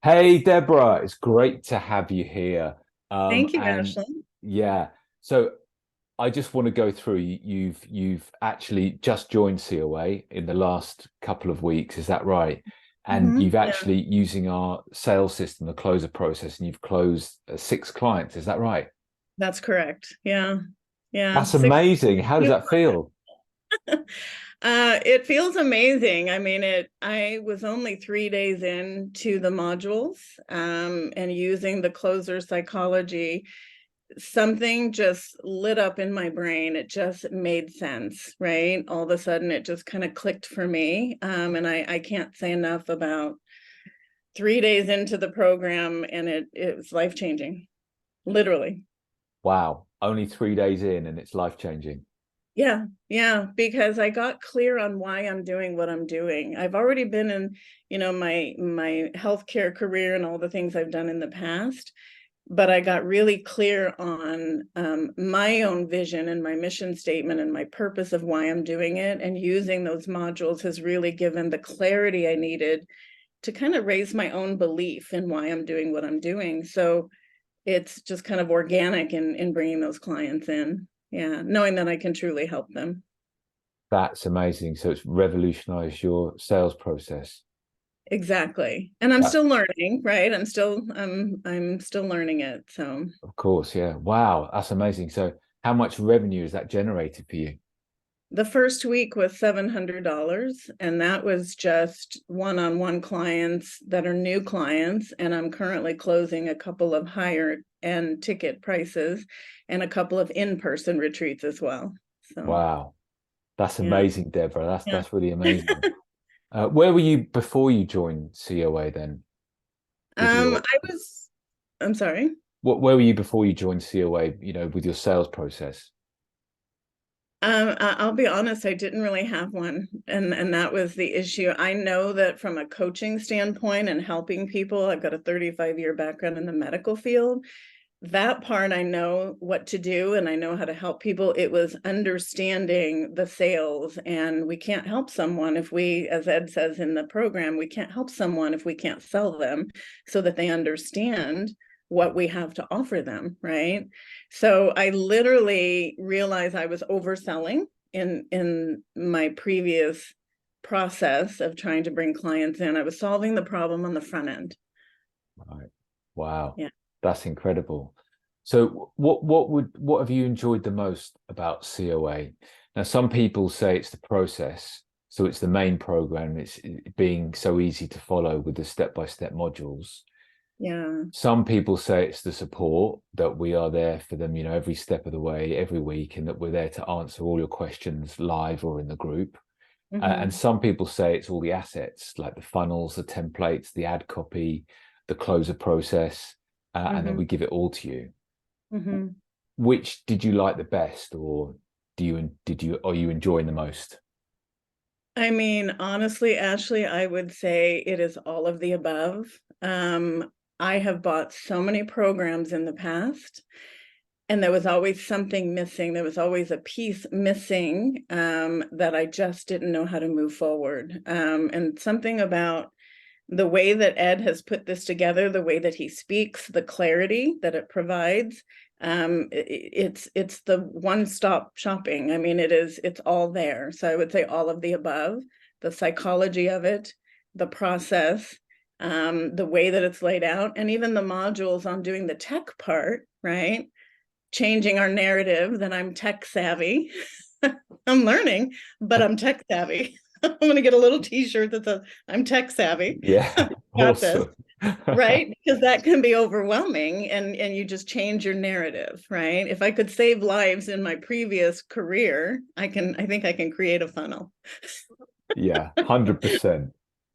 Hey Deborah, it's great to have you here. Thank you, And Ashley. yeah, so I just want to go through. You've actually just joined COA in the last couple of weeks, is that right? And you've Yeah, actually using our sales system, the closer process, and you've closed six clients, is that right? that's correct. Yeah, yeah. That's Six amazing. How does new that feel? clients. It feels amazing. I mean, I was only 3 days into the modules, and using the closer psychology, something just lit up in my brain. It just made sense, right? All of a sudden, it just kind of clicked for me. And I can't say enough about 3 days into the program, and it was life changing, literally. Wow, only 3 days in and it's life changing. Yeah, yeah, because I got clear on why I'm doing what I'm doing. I've already been in, my healthcare career and all the things I've done in the past, but I got really clear on my own vision and my mission statement and my purpose of why I'm doing it. And using those modules has really given the clarity I needed to kind of raise my own belief in why I'm doing what I'm doing. So it's just kind of organic in bringing those clients in. Yeah, knowing that I can truly help them. That's amazing. So it's revolutionized your sales process. Exactly. And I'm That, still learning, right? I'm still learning it. So of course, yeah. Wow, that's amazing. So how much revenue has that generated for you? the first week was $700, and that was just one-on-one clients that are new clients. And I'm currently closing a couple of higher end ticket prices and a couple of in-person retreats as well. So Wow, that's yeah, amazing, Deborah. That's yeah. that's really amazing. Where were you before you joined COA then with your I was, I'm sorry. where were you before you joined COA, with your sales process? Will be honest, I didn't really have one, and that was the issue. I know that from a coaching standpoint and helping people, I've got a 35-year background in the medical field. That part I know what to do and I know how to help people. It was understanding the sales, and we can't help someone if we, as Ed says in the program, we can't help someone if we can't sell them so that they understand what we have to offer them, right? So I literally realized I was overselling in my previous process of trying to bring clients in. I was solving the problem on the front end. Right. Wow, Yeah. that's incredible. So what have you enjoyed the most about COA? Now, some people say it's the process, so it's the main program, it's it being so easy to follow with the step-by-step modules. Yeah. Some people say it's the support that we are there for them, every step of the way, every week, and that we're there to answer all your questions live or in the group. And Hmm. some people say it's all the assets, like the funnels, the templates, the ad copy, the closer process, and then Hmm. we give it all to you. Hmm. Which did you like the best, or are you enjoying the most? I mean, honestly, Ashley, I would say it is all of the above. I have bought so many programs in the past, and there was always something missing. There was always a piece missing that I just didn't know how to move forward. And something about the way that Ed has put this together, the way that he speaks, the clarity that it provides, it's the one-stop shopping. I mean, it's all there. So I would say all of the above, the psychology of it, the process, the way that it's laid out, and even the modules on doing the tech part, right? Changing our narrative that I'm tech savvy. I'm learning, but I'm tech savvy. I'm gonna get a little t-shirt that says I'm tech savvy. Yeah, Got this, awesome. right? Because that can be overwhelming, and you just change your narrative, right? If I could save lives in my previous career, I think I can create a funnel. Yeah, 100%.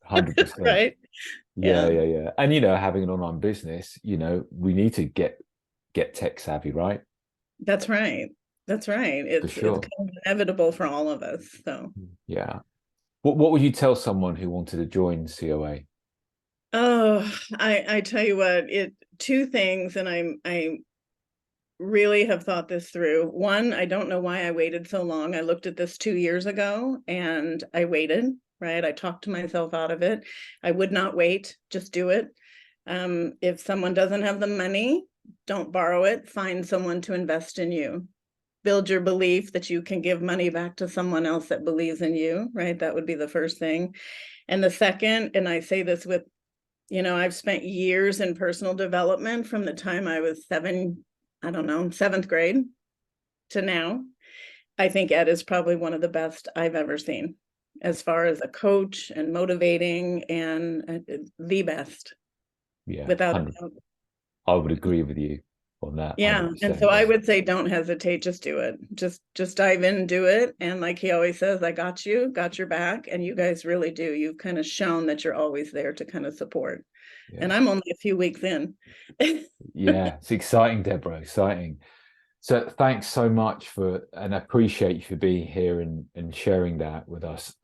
100%. Right? Yeah, Yeah, yeah, yeah. And having an online business, we need to get tech savvy, right? that's right. That's right. For It's sure. kind of inevitable for all of us. So Yeah. What would you tell someone who wanted to join COA? oh, I tell you what, it two things, and I really have thought this through. One, I don't know why I waited so long. I looked at this 2 years ago and I waited, right? I talked to myself out of it. I would not wait, just do it. If someone doesn't have the money, don't borrow it. Find someone to invest in you. Build your belief that you can give money back to someone else that believes in you, right? That would be the first thing. And the second, and I say this with, I've spent years in personal development from the time I was seventh grade to now. I think Ed is probably one of the best I've ever seen as far as a coach and motivating, and the best, Yeah, without a 100. doubt. I would agree with you on that, Yeah. And 100%. so I would say don't hesitate, just do it. Just dive in and do it. And like he always says, I got you, got your back. And you guys really do. You've kind of shown that you're always there to kind of support. And Yeah. I'm only a few weeks in. Yeah, it's exciting, Deborah, exciting. So thanks so much and I appreciate you for being here and sharing that with us.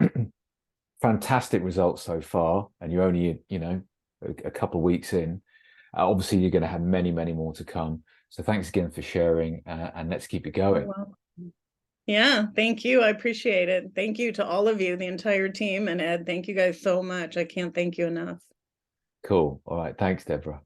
Fantastic results so far, and you're only, a couple of weeks in. Obviously, you're going to have many, many more to come. So thanks again for sharing, and let's keep it You're going. welcome. Yeah, thank you. I appreciate it. Thank you to all of you, the entire team. And Ed, thank you guys so much. I can't thank you enough. Cool. All right. Thanks, Deborah.